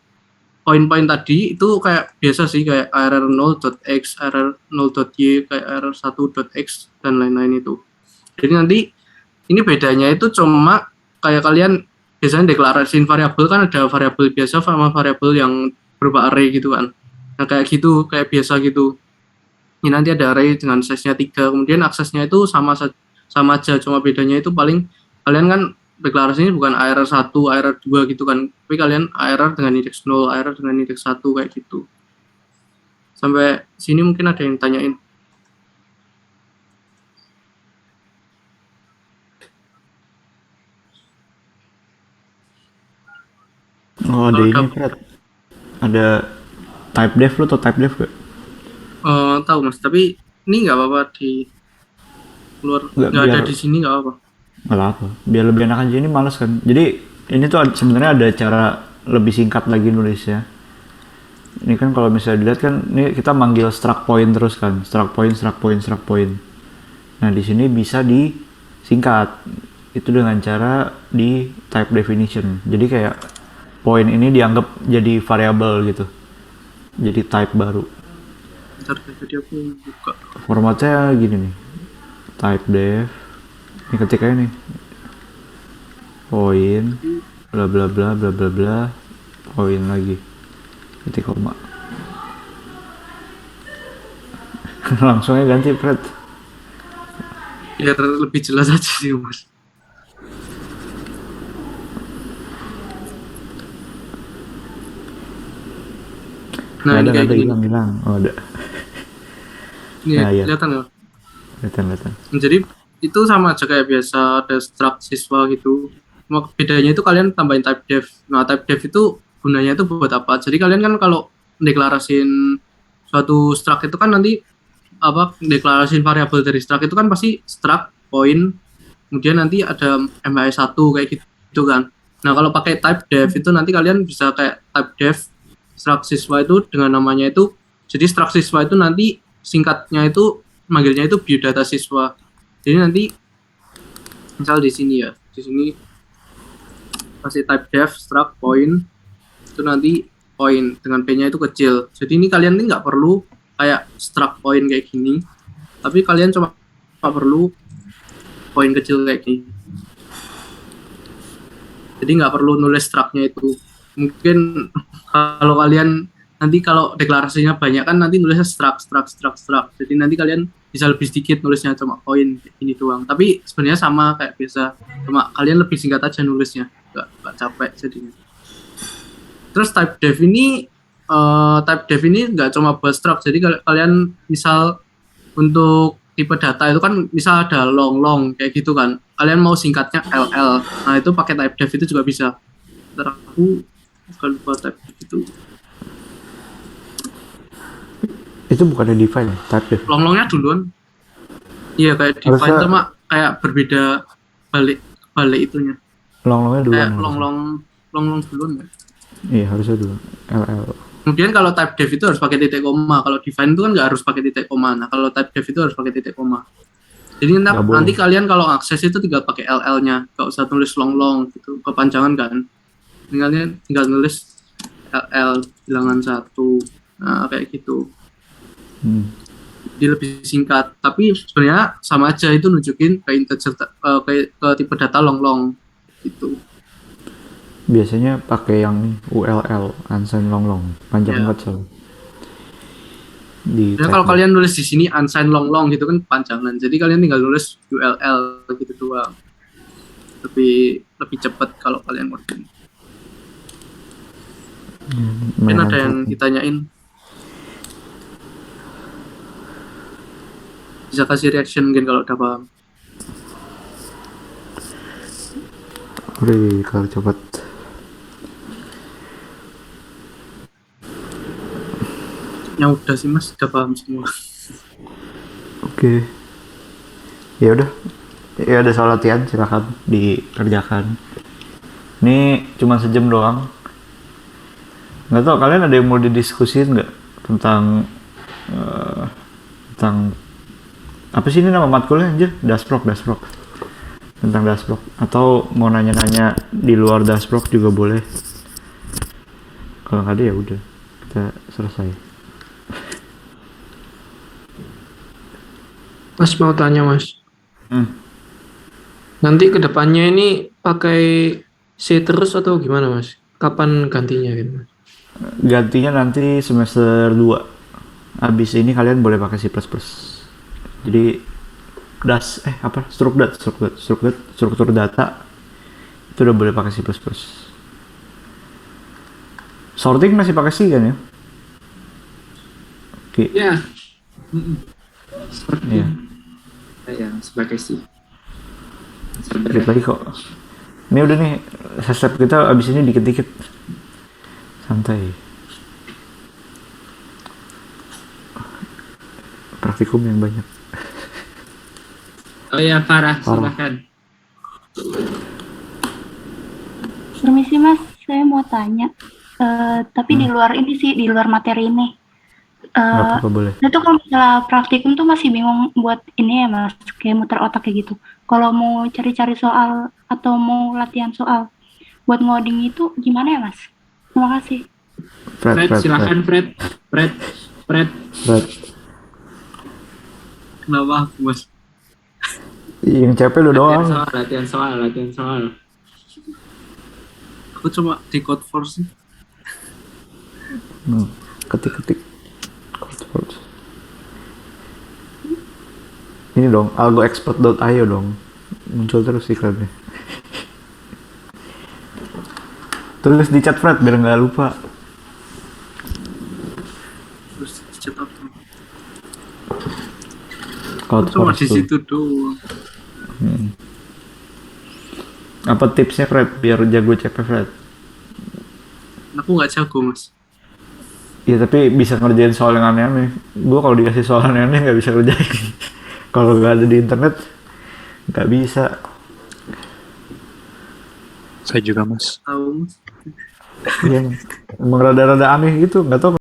poin-poin tadi itu kayak biasa sih, kayak ARR0.x, ARR0.y, kayak ARR1.x dan lain-lain itu. Jadi nanti ini bedanya itu cuma kayak kalian biasanya deklarasiin variabel kan ada variabel biasa sama variabel yang berupa array gitu kan. Nah, kayak gitu, kayak biasa gitu. Ini nanti ada array dengan size-nya 3, kemudian aksesnya itu sama aja, cuma bedanya itu paling kalian kan deklarasinya bukan ARR1, ARR2 gitu kan, tapi kalian ARR dengan indeks 0, ARR dengan indeks 1 kayak gitu. Sampai sini mungkin ada yang tanyain. Oh, ada ini, Fred. Ada type def lu atau type def gak? Tahu Mas, tapi ini nggak apa-apa di luar, nggak ada di sini nggak apa-apa. Nggak apa, biar lebih enak aja, ini males kan. Jadi ini tuh sebenarnya ada cara lebih singkat lagi nulisnya. Ini kan kalau misalnya dilihat kan, ini kita manggil struct point terus kan, struct point. Nah, di sini bisa disingkat itu dengan cara di type definition. Jadi kayak point ini dianggap jadi variabel gitu, jadi type baru. Bentar, jadi aku buka. Formatnya gini nih, type def. Ini ketik aja nih, point bla bla bla bla bla bla, point lagi, ketik koma. Langsung aja ganti, Fred. Biar lebih jelas aja sih Mas. Nah, ini kayak gini. Hilang. Oh, ada. Ini Nah, iya. kelihatan ya? Kelihatan. Jadi itu sama aja kayak biasa, ada struct siswa gitu. Cuma bedanya itu kalian tambahin type def. Nah, type def itu gunanya itu buat apa? Jadi kalian kan kalau deklarasiin suatu struct itu kan nanti deklarasiin variabel dari struct itu kan pasti struct point, kemudian nanti ada MHS1 kayak gitu kan. Nah, kalau pakai type def itu nanti kalian bisa kayak type def struct siswa itu dengan namanya itu. Jadi struct siswa itu nanti singkatnya itu manggilnya itu biodata siswa. Jadi nanti misal di sini ya, di sini kasih type def struct point itu nanti point dengan p-nya itu kecil. Jadi ini kalian ini nggak perlu kayak struct point kayak gini, tapi kalian cuma perlu point kecil kayak gini. Jadi nggak perlu nulis struct-nya itu. Mungkin kalau kalian nanti kalau deklarasinya banyak kan nanti nulisnya struct. Jadi nanti kalian bisa lebih sedikit nulisnya, cuma poin ini doang. Tapi sebenarnya sama kayak biasa, cuma kalian lebih singkat aja nulisnya, nggak capek jadinya. Terus type def ini nggak cuma buat struct. Jadi kalian misal untuk tipe data itu kan misal ada long kayak gitu kan. Kalian mau singkatnya LL. Nah, itu pakai type def itu juga bisa. Ntar aku lupa type def itu. Itu bukannya define ya? Type def. Long-longnya duluan. Iya, kayak define Harusnya- itu mah kayak berbeda balik itunya. Long-longnya duluan. Kayak harusnya. long duluan ya. Iya, harusnya dulu. LL. Kemudian kalau type def itu harus pakai titik koma. Kalau define itu kan nggak harus pakai titik koma. Nah, kalau type def itu harus pakai titik koma. Jadi Nggak boleh. nanti kalian kalau akses itu tinggal pakai LL-nya, nggak usah tulis long gitu, kepanjangan kan. Tinggal nulis LL bilangan 1. Nah, kayak gitu. Jadi lebih singkat. Tapi sebenarnya sama aja itu nunjukin ke integer ke tipe data long gitu. Biasanya pakai yang ULL, unsigned long, panjang Ya. banget soalnya. Di Ya, type kalau def. kalian nulis di sini unsigned long gitu kan panjangan. Jadi kalian tinggal nulis ULL gitu doang. Lebih cepat kalau kalian ngerti. Mungkin ada yang ditanyain. Bisa kasih reaction mungkin kalau udah paham. Udah kalau cepet. Ya udah sih mas, udah paham semua. Oke. Ya udah. Ya ada soal latihan, silakan dikerjakan. Ini cuma sejam doang. Nggak tahu kalian ada yang mau didiskusin nggak tentang tentang apa sih ini nama matkulnya anjir? Dashboard. Tentang dashboard atau mau nanya-nanya di luar dashboard juga boleh. Kalau nggak ada ya udah kita selesai. Mas mau tanya mas, Hmm. nanti kedepannya ini pakai C terus atau gimana mas? Kapan gantinya gitu mas? Gantinya nanti semester 2. Abis ini kalian boleh pakai C++. Jadi struktur data itu udah boleh pakai C++. Sorting masih pakai C kan ya? Oke. Ya. Iya. Ya, sebagai sih. Dikit lagi kok. Ini udah nih, step kita abis ini dikit-dikit. Santai. Praktikum yang banyak. Oh ya, Farah, silakan. Permisi mas, saya mau tanya. Tapi di luar ini sih, di luar materi ini. Nggak apa-apa boleh. Itu kalau misalnya praktikum tuh masih bingung buat ini ya mas, kayak muter otak kayak gitu. Kalau mau cari-cari soal atau mau latihan soal buat ngoding itu gimana ya mas? Terima kasih. Fred, silakan Fred. Kenapa aku mas? Yang capek lu doang. Latihan soal. Aku cuma di code force sih. Ketik. Ini dong, algoexpert.io dong. Muncul terus iklannya. Tulis di chat Fred biar nggak lupa. Terus chat apa? Cloud Cuma Force di tuh. situ doang. Apa tipsnya Fred biar jago CP Fred? Aku nggak jago mas. Ya tapi bisa ngerjain soal yang aneh-aneh. Gue kalau dikasih soal aneh-aneh nggak bisa ngerjain. Kalau nggak ada di internet nggak bisa. Saya juga mas. Tahu mas. Iya, emang rada-rada aneh gitu, nggak tahu